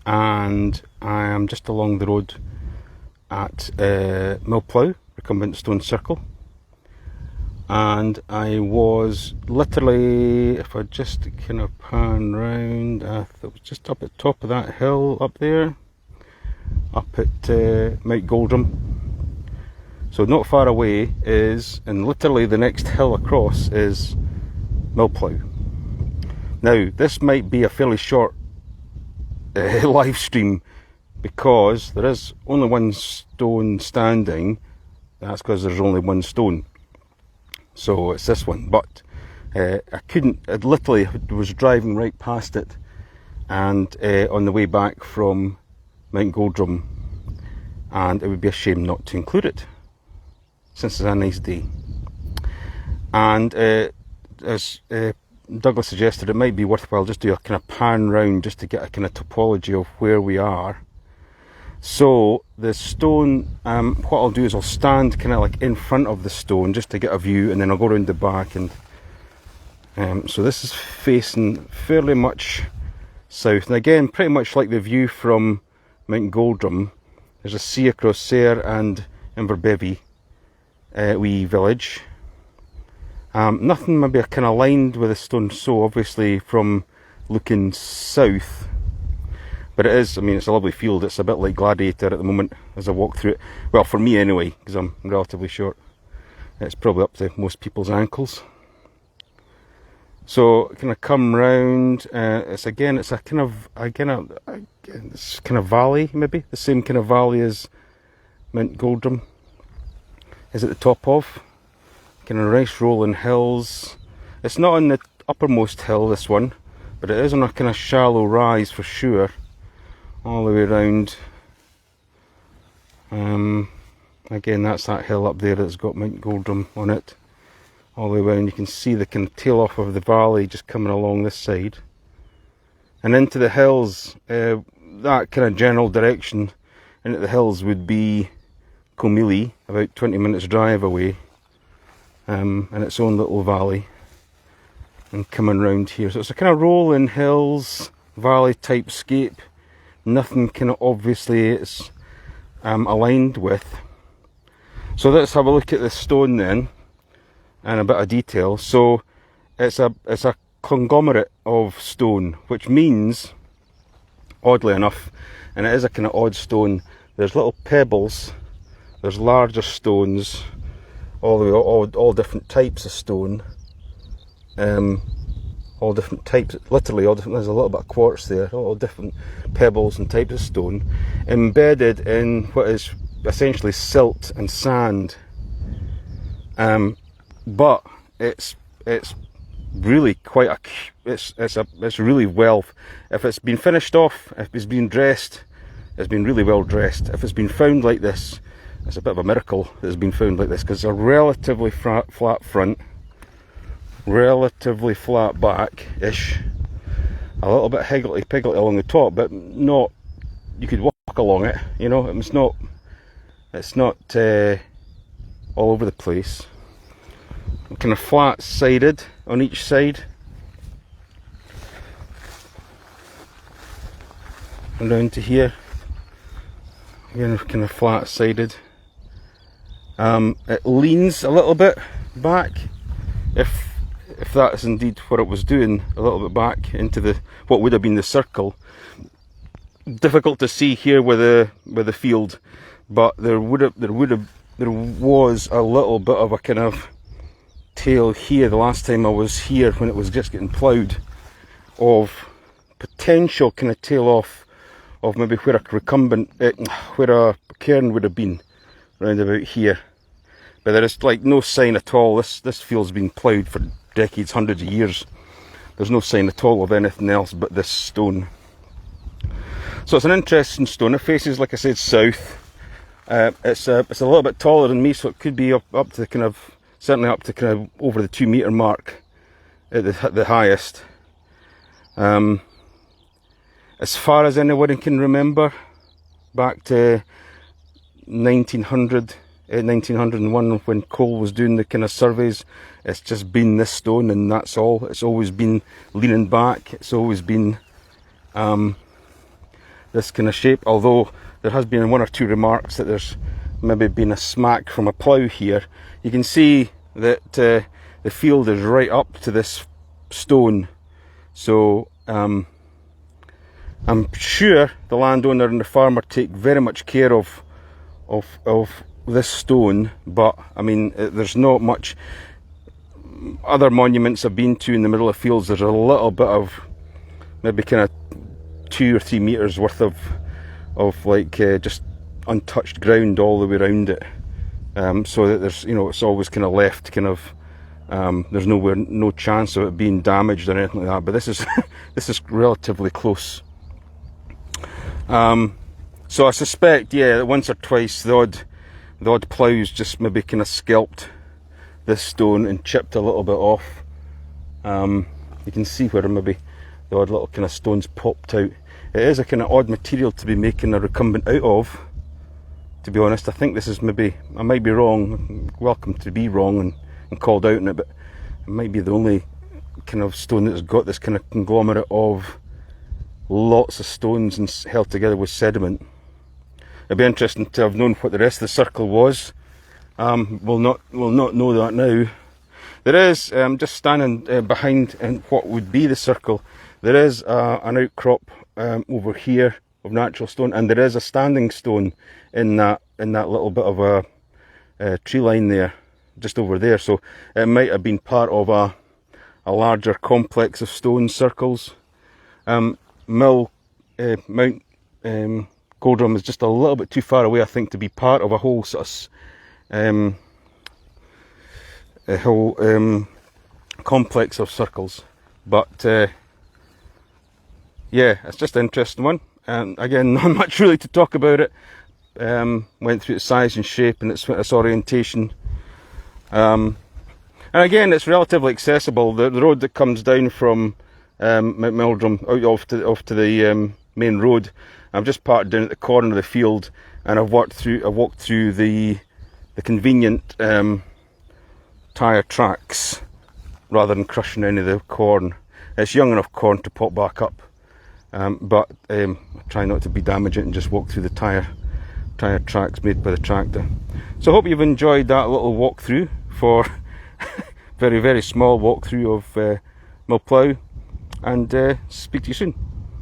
and I am just along the road at Millplough, Recumbent Stone Circle. And I was literally, if I just kind of pan round, I was just up at the top of that hill up there, up at Mount Goldrum. So not far away is, and literally the next hill across is Millplough. Now this might be a fairly short live stream because there is only one stone standing. That's because there's only one stone. So it's this one, but I literally was driving right past it, and on the way back from Mount Goldrum, and it would be a shame not to include it, since it's a nice day. And as Douglas suggested, it might be worthwhile just do a kind of pan round just to get a kind of topology of where we are. So the stone, what I'll do is I'll stand kind of like in front of the stone just to get a view, and then I'll go around the back. And so this is facing fairly much south, and again pretty much like the view from Mount Goldrum. There's a sea across there and Inverbervie wee village. Nothing maybe kind of lined with a stone so obviously from looking south. But it is, I mean, it's a lovely field. It's a bit like Gladiator at the moment as I walk through it. Well, for me anyway, because I'm relatively short. It's probably up to most people's ankles. So, kind of come round. It's a kind of valley, maybe the same kind of valley as Mount Goldrum is at the top of. Kind of nice rolling hills. It's not on the uppermost hill, this one, but it is on a kind of shallow rise for sure. All the way around. Again, that's that hill up there that's got Mount Goldrum on it. All the way around, you can see the kind of tail off of the valley just coming along this side. And into the hills, that kind of general direction into the hills would be Comilly, about 20 minutes drive away. And its own little valley. And coming round here. So it's a kind of rolling hills, valley type scape. Nothing kind of obviously it's aligned with. So let's have a look at this stone then, and a bit of detail. So it's a conglomerate of stone, which means, oddly enough, and it is a kind of odd stone. There's little pebbles, there's larger stones, all different types of stone. All different types, literally all different. There's a little bit of quartz there, all different pebbles and types of stone, embedded in what is essentially silt and sand. But it's really quite it's really well. If it's been finished off, if it's been dressed, it's been really well dressed. If it's been found like this, it's a bit of a miracle that it's been found like this, because it's a relatively flat front. Relatively flat back-ish, a little bit higgledy-piggledy along the top, but not, you could walk along it, you know, it's not all over the place. Kind of flat-sided on each side, and down to here, again kind of flat-sided. It leans a little bit back, if that is indeed what it was doing, a little bit back into what would have been the circle. Difficult to see here with the field, but there was a little bit of a kind of tail here the last time I was here, when it was just getting ploughed, of potential kind of tail off of maybe where a recumbent, where a cairn would have been, round about here. But there is like no sign at all. This field's been ploughed for decades, hundreds of years. There's no sign at all of anything else but this stone. So it's an interesting stone. It faces, like I said, south. It's a little bit taller than me, so it could be up to kind of, certainly up to kind of over the 2 metre mark at the highest. As far as anyone can remember, back to 1901 when Cole was doing the kind of surveys, it's just been this stone and that's all. It's always been leaning back, it's always been this kind of shape, although there has been one or two remarks that there's maybe been a smack from a plough here. You can see that the field is right up to this stone, so I'm sure the landowner and the farmer take very much care of this stone, but I mean, there's not much. Other monuments I've been to in the middle of fields, there's a little bit of maybe kind of 2 or 3 meters worth of like just untouched ground all the way around it, so that there's, you know, it's always kind of left kind of there's no chance of it being damaged or anything like that. But this is this is relatively close. So I suspect, yeah, that once or twice the odd ploughs just maybe kind of scalped this stone and chipped a little bit off. You can see where maybe the odd little kind of stones popped out. It is a kind of odd material to be making a recumbent out of, to be honest. I think this is maybe, I might be wrong, I'm welcome to be wrong and called out on it, but it might be the only kind of stone that's got this kind of conglomerate of lots of stones and held together with sediment. It'd be interesting to have known what the rest of the circle was. We'll not know that now. There is, just standing behind what would be the circle, there is an outcrop over here of natural stone, and there is a standing stone in that little bit of a tree line there, just over there. So it might have been part of a larger complex of stone circles. Mount Goldrum is just a little bit too far away, I think, to be part of a whole sort of complex of circles. But yeah, it's just an interesting one. Again, not much really to talk about it. Went through its size and shape and its orientation. And again, it's relatively accessible. The road that comes down from Mount Millplough out off to the main road, I've just parked down at the corner of the field, and I've walked through the convenient tyre tracks rather than crushing any of the corn. It's young enough corn to pop back up, but I try not to be damaging it and just walk through the tyre tracks made by the tractor. So I hope you've enjoyed that little walkthrough, for very, very small walkthrough of Millplough, and speak to you soon.